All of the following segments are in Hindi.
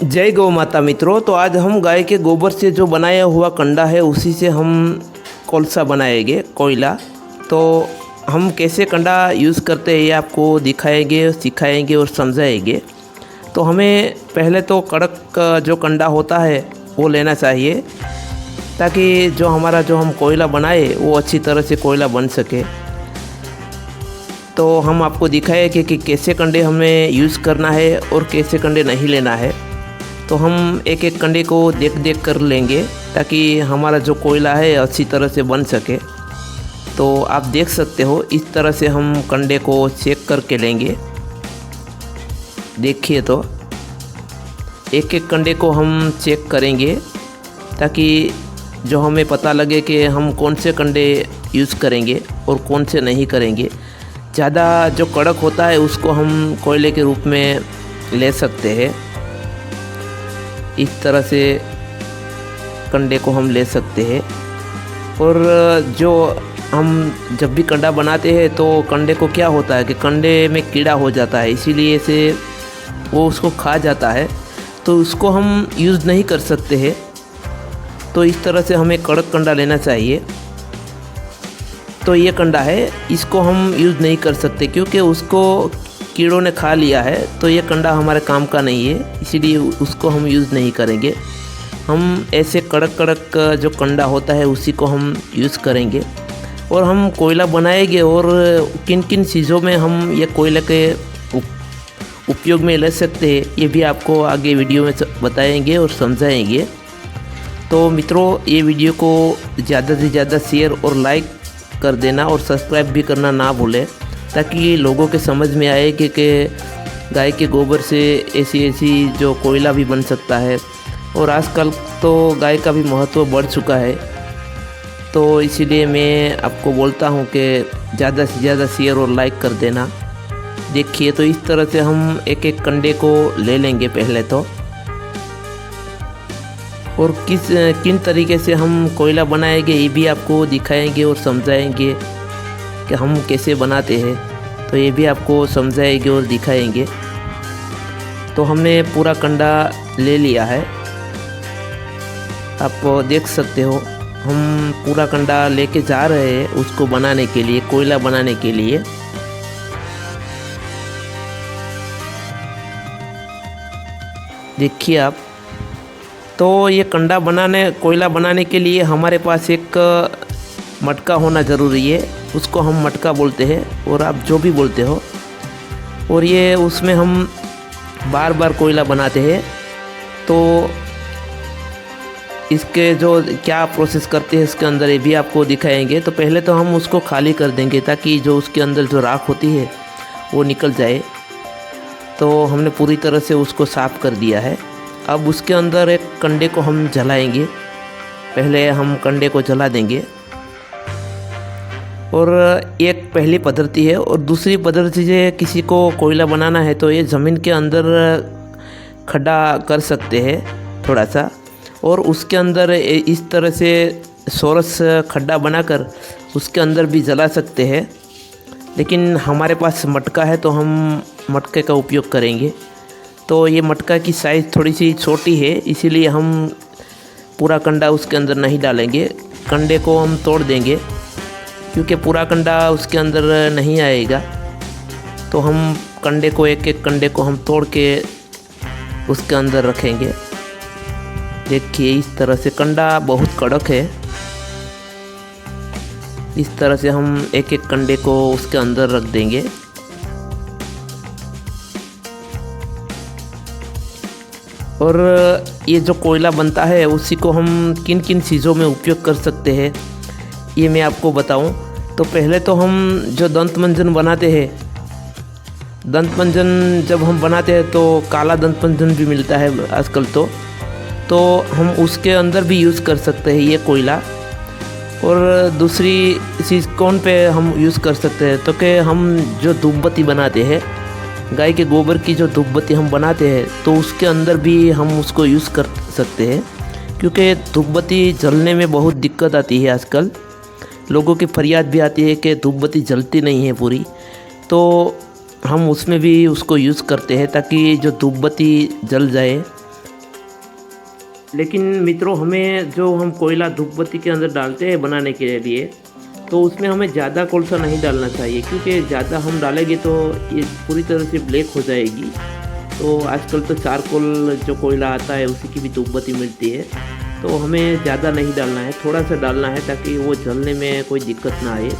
जय गौ माता मित्रों। तो आज हम गाय के गोबर से जो बनाया हुआ कंडा है उसी से हम कोलसा बनाएंगे, कोयला। तो हम कैसे कंडा यूज़ करते हैं ये आपको दिखाएंगे, सिखाएंगे और समझाएंगे। तो हमें पहले तो कड़क जो कंडा होता है वो लेना चाहिए, ताकि जो हम कोयला बनाए वो अच्छी तरह से कोयला बन सके। तो हम आपको दिखाएंगे कि कैसे कंडे हमें यूज़ करना है और कैसे कंडे नहीं लेना है। तो हम एक एक कंडे को देख कर लेंगे, ताकि हमारा जो कोयला है अच्छी तरह से बन सके। तो आप देख सकते हो, इस तरह से हम कंडे को चेक करके लेंगे। देखिए, तो एक एक कंडे को हम चेक करेंगे, ताकि जो हमें पता लगे कि हम कौन से कंडे यूज़ करेंगे और कौन से नहीं करेंगे। ज़्यादा जो कड़क होता है उसको हम कोयले के रूप में ले सकते हैं। इस तरह से कंडे को हम ले सकते हैं। और जो हम जब भी कंडा बनाते हैं तो कंडे को क्या होता है कि कंडे में कीड़ा हो जाता है, इसीलिए से वो उसको खा जाता है, तो उसको हम यूज़ नहीं कर सकते हैं। तो इस तरह से हमें कड़क कंडा लेना चाहिए। तो ये कंडा है, इसको हम यूज़ नहीं कर सकते क्योंकि उसको कीड़ों ने खा लिया है। तो ये कंडा हमारे काम का नहीं है, इसीलिए उसको हम यूज़ नहीं करेंगे। हम ऐसे कड़क जो कंडा होता है उसी को हम यूज़ करेंगे। और हम कोयला बनाएंगे और किन किन चीज़ों में हम ये कोयला के उपयोग में ले सकते हैं, ये भी आपको आगे वीडियो में बताएंगे और समझाएंगे। तो मित्रों, ये वीडियो को ज़्यादा से ज़्यादा शेयर और लाइक कर देना और सब्सक्राइब भी करना ना भूलें, ताकि लोगों के समझ में आए कि गाय के गोबर से ऐसी जो कोयला भी बन सकता है। और आजकल तो गाय का भी महत्व बढ़ चुका है, तो इसीलिए मैं आपको बोलता हूँ कि ज़्यादा से ज़्यादा शेयर और लाइक कर देना। देखिए, तो इस तरह से हम एक एक कंडे को ले लेंगे पहले तो, और किन तरीके से हम कोयला बनाएंगे ये भी आपको दिखाएंगे और समझाएंगे कि हम कैसे बनाते हैं। तो ये भी आपको समझाएंगे और दिखाएंगे। तो हमने पूरा कंडा ले लिया है, आप देख सकते हो। हम पूरा कंडा लेके जा रहे हैं उसको बनाने के लिए, कोयला बनाने के लिए। देखिए आप, तो ये कंडा कोयला बनाने के लिए हमारे पास एक मटका होना ज़रूरी है। उसको हम मटका बोलते हैं, और आप जो भी बोलते हो। और ये उसमें हम बार बार कोयला बनाते हैं। तो इसके जो क्या प्रोसेस करते हैं इसके अंदर, ये भी आपको दिखाएंगे। तो पहले तो हम उसको खाली कर देंगे, ताकि जो उसके अंदर जो राख होती है वो निकल जाए। तो हमने पूरी तरह से उसको साफ़ कर दिया है। अब उसके अंदर एक कंडे को हम जलाएंगे। पहले हम कंडे को जला देंगे। और एक पहली पद्धति है, और दूसरी पद्धति से किसी को कोयला बनाना है तो ये ज़मीन के अंदर खड्डा कर सकते हैं थोड़ा सा, और उसके अंदर इस तरह से सोरस खड्डा बनाकर उसके अंदर भी जला सकते हैं। लेकिन हमारे पास मटका है तो हम मटके का उपयोग करेंगे। तो ये मटका की साइज़ थोड़ी सी छोटी है, इसीलिए हम पूरा कंडा उसके अंदर नहीं डालेंगे। कंडे को हम तोड़ देंगे, क्योंकि पूरा कंडा उसके अंदर नहीं आएगा। तो हम कंडे को एक एक कंडे को हम तोड़ के उसके अंदर रखेंगे। देखिए, इस तरह से कंडा बहुत कड़क है। इस तरह से हम एक एक कंडे को उसके अंदर रख देंगे। और ये जो कोयला बनता है उसी को हम किन किन चीज़ों में उपयोग कर सकते हैं ये मैं आपको बताऊं। तो पहले तो हम जो दंत मंजन बनाते हैं, दंत मंजन जब हम बनाते हैं तो काला दंत मंजन भी मिलता है आजकल। तो हम उसके अंदर भी यूज़ कर सकते हैं ये कोयला। और दूसरी चीज़ कौन पे हम यूज़ कर सकते हैं, तो कि हम जो धूपबत्ती बनाते हैं, गाय के गोबर की जो धूपबत्ती हम बनाते हैं, तो उसके अंदर भी हम उसको यूज़ कर सकते हैं। क्योंकि धूपबत्ती जलने में बहुत दिक्कत आती है आजकल, लोगों की फरियाद भी आती है कि धूप बत्ती जलती नहीं है पूरी, तो हम उसमें भी उसको यूज़ करते हैं ताकि जो धूप बत्ती जल जाए। लेकिन मित्रों, हमें जो हम कोयला धूप बत्ती के अंदर डालते हैं बनाने के लिए, तो उसमें हमें ज़्यादा कोळसा नहीं डालना चाहिए, क्योंकि ज़्यादा हम डालेंगे तो ये पूरी तरह से ब्लैक हो जाएगी। तो आजकल तो चारकोल जो कोयला आता है उसी की भी धूप बत्ती मिलती है, तो हमें ज़्यादा नहीं डालना है, थोड़ा सा डालना है ताकि वो जलने में कोई दिक्कत ना आए।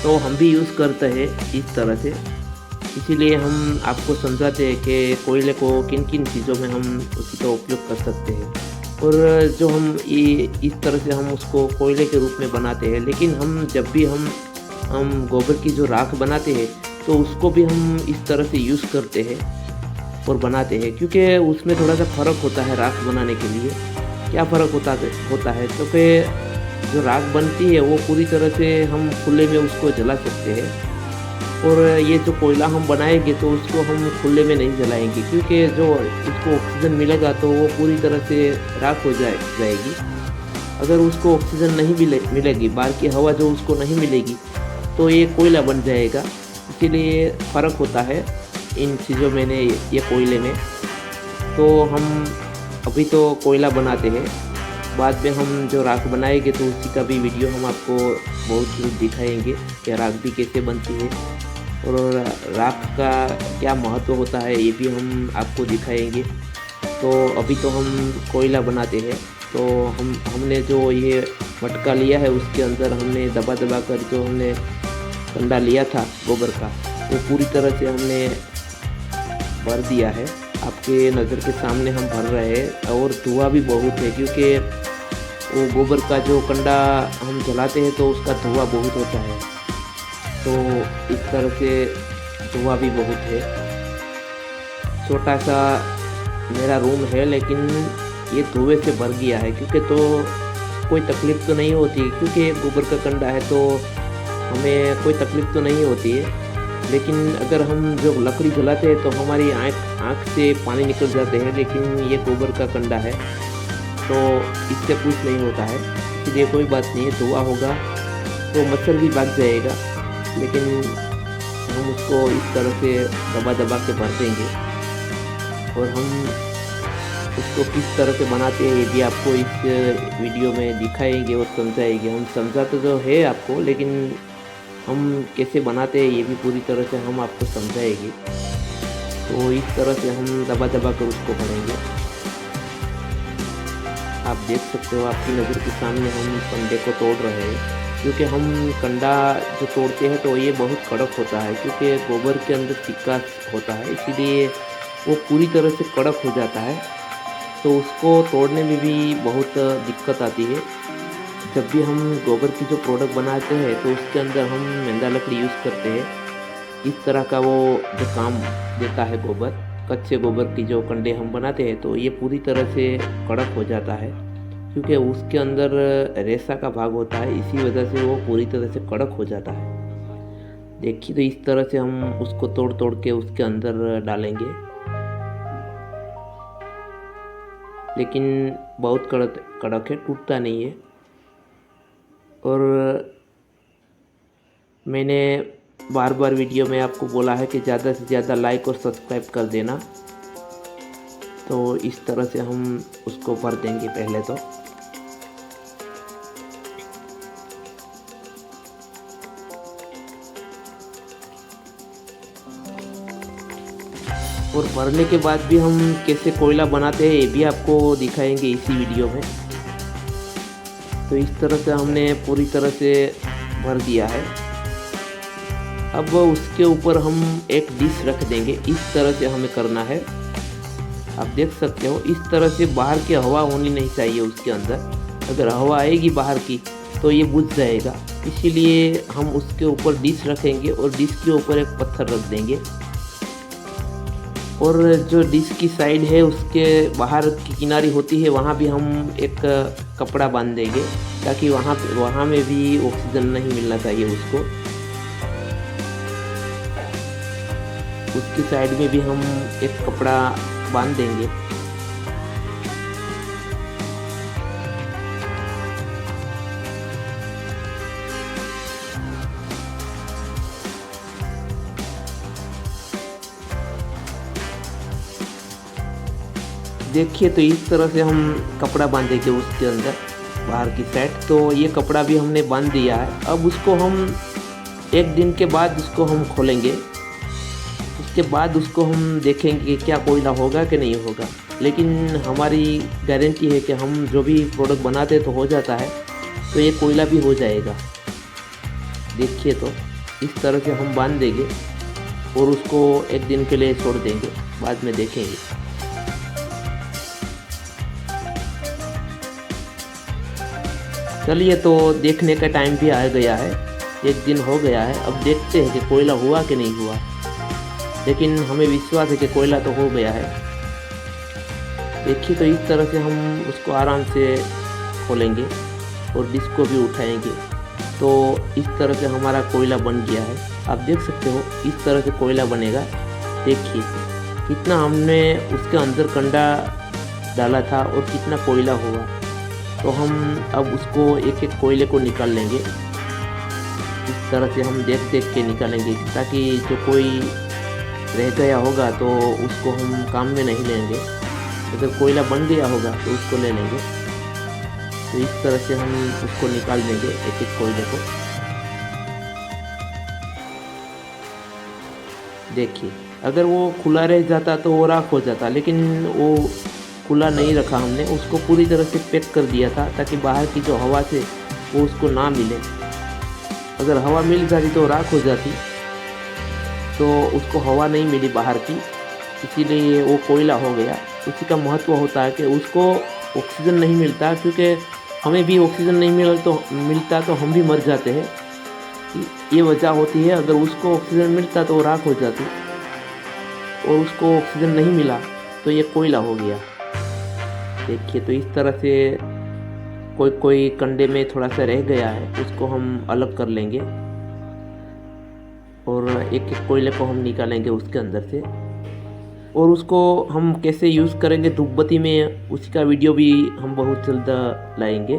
तो हम भी यूज़ करते हैं इस तरह से, इसीलिए हम आपको समझाते हैं कि कोयले को किन किन चीज़ों में हम उसी का उपयोग कर सकते हैं। और जो हम ये इस तरह से हम उसको कोयले के रूप में बनाते हैं। लेकिन हम जब भी हम गोबर की जो राख बनाते हैं तो उसको भी हम इस तरह से यूज़ करते हैं और बनाते हैं, क्योंकि उसमें थोड़ा सा फ़र्क होता है राख बनाने के लिए। क्या फ़र्क होता है तो कि जो राख बनती है वो पूरी तरह से हम खुले में उसको जला सकते हैं, और ये जो कोयला हम बनाएंगे तो उसको हम खुले में नहीं जलाएंगे, क्योंकि जो उसको ऑक्सीजन मिलेगा तो वो पूरी तरह से राख हो जाएगी। अगर उसको ऑक्सीजन नहीं मिलेगी, बाहर की हवा जो उसको नहीं मिलेगी, तो ये कोयला बन जाएगा। इसीलिए फ़र्क होता है इन चीज़ों में ये कोयले में। तो हम अभी तो कोयला बनाते हैं, बाद में हम जो राख बनाएंगे तो उसी का भी वीडियो हम आपको बहुत जरूर दिखाएंगे कि राख भी कैसे बनती है और राख का क्या महत्व होता है, ये भी हम आपको दिखाएंगे। तो अभी तो हम कोयला बनाते हैं, तो हमने जो ये मटका लिया है उसके अंदर हमने दबा कर जो हमने कंडा लिया था गोबर का, वो पूरी तरह से हमने भर दिया है। आपके नज़र के सामने हम भर रहे हैं, और धुआं भी बहुत है, क्योंकि वो गोबर का जो कंडा हम जलाते हैं तो उसका धुआं बहुत होता है। तो इस तरह से धुआं भी बहुत है। छोटा सा मेरा रूम है, लेकिन ये धुएं से भर गया है, क्योंकि तो कोई तकलीफ़ तो नहीं होती, क्योंकि गोबर का कंडा है तो हमें कोई तकलीफ़ तो नहीं होती है। लेकिन अगर हम जो लकड़ी जलाते हैं तो हमारी आँख से पानी निकल जाते हैं, लेकिन ये गोबर का कंडा है तो इससे कुछ नहीं होता है, इसलिए कोई बात नहीं है। धुआं होगा तो मच्छर भी भाग जाएगा, लेकिन हम उसको इस तरह से दबा के भर देंगे, और हम उसको किस तरह से बनाते हैं ये भी आपको इस वीडियो में दिखाएंगे और समझाएंगे। हम समझाते तो है आपको, लेकिन हम कैसे बनाते हैं ये भी पूरी तरह से हम आपको समझाएंगे। तो इस तरह से हम दबा कर उसको भरेंगे। आप देख सकते हो, आपकी नज़र के सामने हम कंडे को तोड़ रहे हैं, क्योंकि हम कंडा जो तोड़ते हैं तो ये बहुत कड़क होता है, क्योंकि गोबर के अंदर सिक्का होता है, इसीलिए वो पूरी तरह से कड़क हो जाता है। तो उसको तोड़ने में भी बहुत दिक्कत आती है। जब भी हम गोबर की जो प्रोडक्ट बनाते हैं तो उसके अंदर हम मैदा लकड़ी यूज़ करते हैं। इस तरह का वो जो काम देता है गोबर, कच्चे गोबर की जो कंडे हम बनाते हैं तो ये पूरी तरह से कड़क हो जाता है, क्योंकि उसके अंदर रेशा का भाग होता है, इसी वजह से वो पूरी तरह से कड़क हो जाता है। देखिए, तो इस तरह से हम उसको तोड़ के उसके अंदर डालेंगे, लेकिन बहुत कड़क है, टूटता नहीं है। और मैंने बार वीडियो में आपको बोला है कि ज़्यादा से ज़्यादा लाइक और सब्सक्राइब कर देना। तो इस तरह से हम उसको भर देंगे पहले तो। और भरने के बाद भी हम कैसे कोयला बनाते हैं ये भी आपको दिखाएंगे इसी वीडियो में। तो इस तरह से हमने पूरी तरह से भर दिया है। अब उसके ऊपर हम एक डिश रख देंगे, इस तरह से हमें करना है। आप देख सकते हो, इस तरह से बाहर की हवा होनी नहीं चाहिए उसके अंदर। अगर हवा आएगी बाहर की तो ये बुझ जाएगा, इसीलिए हम उसके ऊपर डिश रखेंगे और डिश के ऊपर एक पत्थर रख देंगे। और जो डिश की साइड है उसके बाहर की किनारी होती है, वहाँ भी हम एक कपड़ा बांध देंगे, ताकि वहाँ में भी ऑक्सीजन नहीं मिलना चाहिए उसको। उसकी साइड में भी हम एक कपड़ा बांध देंगे। देखिए तो इस तरह से हम कपड़ा बांधेंगे उसके अंदर बाहर की साइड। तो ये कपड़ा भी हमने बांध दिया है। अब उसको हम 1 दिन के बाद उसको हम खोलेंगे। उसके बाद उसको हम देखेंगे कि क्या कोयला होगा कि नहीं होगा। लेकिन हमारी गारंटी है कि हम जो भी प्रोडक्ट बनाते तो हो जाता है, तो ये कोयला भी हो जाएगा। देखिए तो इस तरह से हम बांध देंगे और उसको 1 दिन के लिए छोड़ देंगे, बाद में देखेंगे। चलिए तो देखने का टाइम भी आ गया है, 1 दिन हो गया है। अब देखते हैं कि कोयला हुआ कि नहीं हुआ। लेकिन हमें विश्वास है कि कोयला तो हो गया है। देखिए तो इस तरह से हम उसको आराम से खोलेंगे और डिस्क को भी उठाएंगे। तो इस तरह से हमारा कोयला बन गया है। आप देख सकते हो इस तरह से कोयला बनेगा। देखिए कितना हमने उसके अंदर कंडा डाला था और कितना कोयला हुआ। तो हम अब उसको एक एक कोयले को निकाल लेंगे। इस तरह से हम देख देख के निकालेंगे, ताकि जो कोई रह गया होगा तो उसको हम काम में नहीं लेंगे। अगर कोयला बन गया होगा तो उसको ले लेंगे। तो इस तरह से हम उसको निकाल देंगे एक एक कोयले को। देखिए अगर वो खुला रह जाता तो वो राख हो जाता, लेकिन वो खुला नहीं रखा हमने, उसको पूरी तरह से पैक कर दिया था ताकि बाहर की जो हवा से वो उसको ना मिले। अगर हवा मिल जाती तो राख हो जाती, तो उसको हवा नहीं मिली बाहर की, इसीलिए वो कोयला हो गया। उसी का महत्व होता है कि उसको ऑक्सीजन नहीं मिलता, क्योंकि हमें भी ऑक्सीजन नहीं मिलता तो हम भी मर जाते हैं। ये वजह होती है। अगर उसको ऑक्सीजन मिलता तो वो राख हो जाती, और उसको ऑक्सीजन नहीं मिला तो ये कोयला हो गया। देखिए तो इस तरह से कोई कंडे में थोड़ा सा रह गया है, उसको हम अलग कर लेंगे और एक एक कोयले को हम निकालेंगे उसके अंदर से। और उसको हम कैसे यूज़ करेंगे धूपबत्ती में, उसी का वीडियो भी हम बहुत जल्द लाएंगे,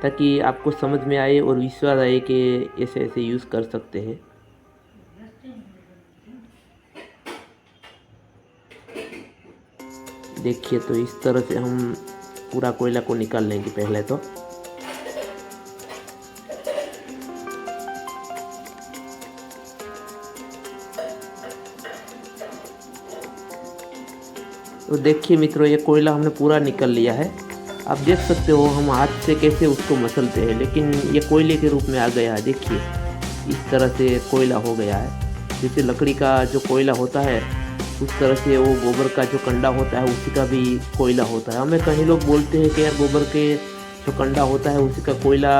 ताकि आपको समझ में आए और विश्वास आए कि ऐसे ऐसे यूज़ कर सकते हैं। देखिए तो इस तरह से हम पूरा कोयला को निकाल लेंगे पहले तो। देखिए मित्रों, ये कोयला हमने पूरा निकाल लिया है। आप देख सकते हो हम हाथ से कैसे उसको मसलते हैं, लेकिन ये कोयले के रूप में आ गया है। देखिए इस तरह से कोयला हो गया है। जैसे लकड़ी का जो कोयला होता है उस तरह से वो गोबर का जो कंडा होता है उसी का भी कोयला होता है। हमें कई लोग बोलते हैं कि यार गोबर के जो कंडा होता है उसी का कोयला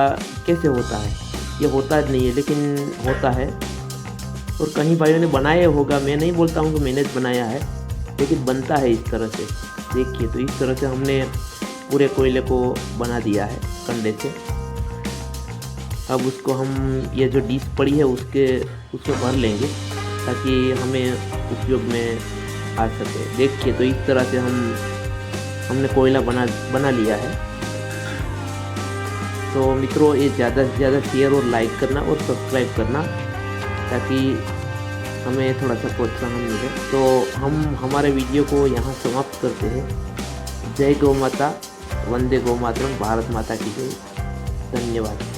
कैसे होता है। ये होता नहीं है, लेकिन होता है। और कहीं भाइयों ने बनाया होगा, मैं नहीं बोलता हूँ कि मैंने बनाया है, लेकिन बनता है इस तरह से। देखिए तो इस तरह से हमने पूरे कोयले को बना दिया है कंडे से। अब उसको हम ये जो डिश पड़ी है उसमें भर लेंगे, ताकि हमें उपयोग में आ सके। देखिए तो इस तरह से हमने कोयला बना लिया है। तो मित्रों, ये ज़्यादा से ज़्यादा शेयर और लाइक करना और सब्सक्राइब करना, ताकि हमें थोड़ा सा प्रोत्साहन मिले। तो हम हमारे वीडियो को यहाँ समाप्त करते हैं। जय गौ माता, वंदे गौ मातरम, भारत माता की जय। धन्यवाद।